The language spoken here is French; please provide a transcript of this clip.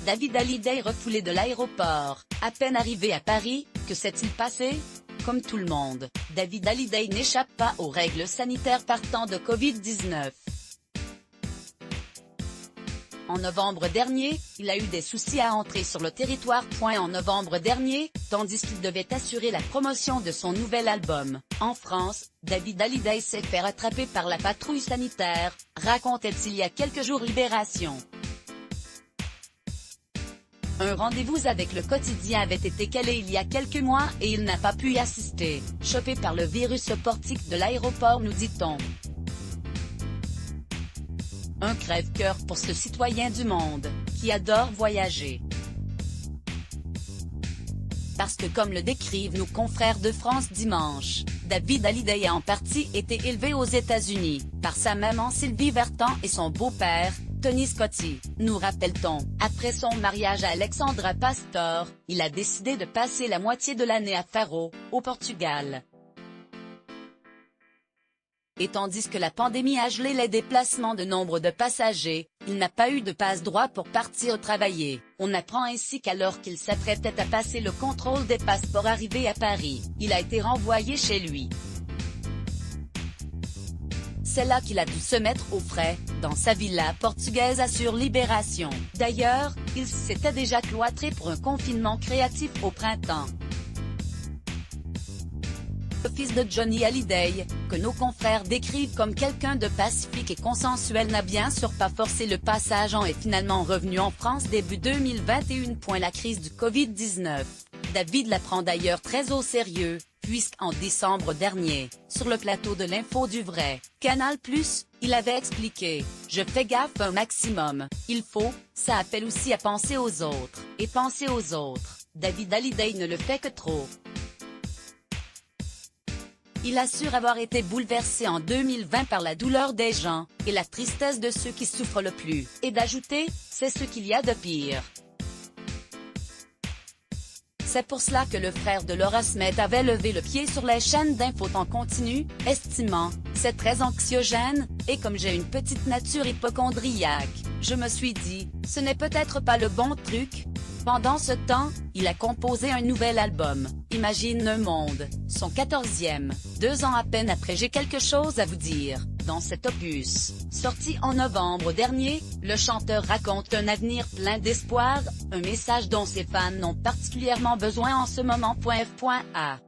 David Hallyday refoulé de l'aéroport. À peine arrivé à Paris, que s'est-il passé? Comme tout le monde, David Hallyday n'échappe pas aux règles sanitaires partant de Covid-19. En novembre dernier, il a eu des soucis à entrer sur le territoire. En novembre dernier, tandis qu'il devait assurer la promotion de son nouvel album. En France, David Hallyday s'est fait rattraper par la patrouille sanitaire, racontait-il il y a quelques jours Libération. Un rendez-vous avec le quotidien avait été calé il y a quelques mois et il n'a pas pu y assister, chopé par le virus au portique de l'aéroport, nous dit-on. Un crève-cœur pour ce citoyen du monde, qui adore voyager. Parce que comme le décrivent nos confrères de France dimanche, David Hallyday a en partie été élevé aux États-Unis, par sa maman Sylvie Vartan et son beau-père, Tony Scotti, nous rappelle-t-on. Après son mariage à Alexandra Pastor, il a décidé de passer la moitié de l'année à Faro, au Portugal. Et tandis que la pandémie a gelé les déplacements de nombre de passagers, il n'a pas eu de passe-droit pour partir travailler. On apprend ainsi qu'alors qu'il s'apprêtait à passer le contrôle des passeports arrivés à Paris, il a été renvoyé chez lui. C'est là qu'il a dû se mettre au frais, dans sa villa portugaise, assure Libération. D'ailleurs, il s'était déjà cloîtré pour un confinement créatif au printemps. Le fils de Johnny Hallyday, que nos confrères décrivent comme quelqu'un de pacifique et consensuel, n'a bien sûr pas forcé le passage et est finalement revenu en France début 2021. La crise du Covid-19. David la prend d'ailleurs très au sérieux, puisqu'en décembre dernier, sur le plateau de l'Info du Vrai, Canal+, il avait expliqué « Je fais gaffe un maximum, ça appelle aussi à penser aux autres, et penser aux autres, David Hallyday ne le fait que trop ». Il assure avoir été bouleversé en 2020 par la douleur des gens, et la tristesse de ceux qui souffrent le plus, et d'ajouter « c'est ce qu'il y a de pire ». C'est pour cela que le frère de Laura Smet avait levé le pied sur les chaînes d'info en continu, estimant « c'est très anxiogène, et comme j'ai une petite nature hypocondriaque, je me suis dit, ce n'est peut-être pas le bon truc ». Pendant ce temps, il a composé un nouvel album, Imagine un monde, son 14e, 2 ans à peine après J'ai quelque chose à vous dire. Dans cet opus, sorti en novembre dernier, le chanteur raconte un avenir plein d'espoir, un message dont ses fans ont particulièrement besoin en ce moment. F.A.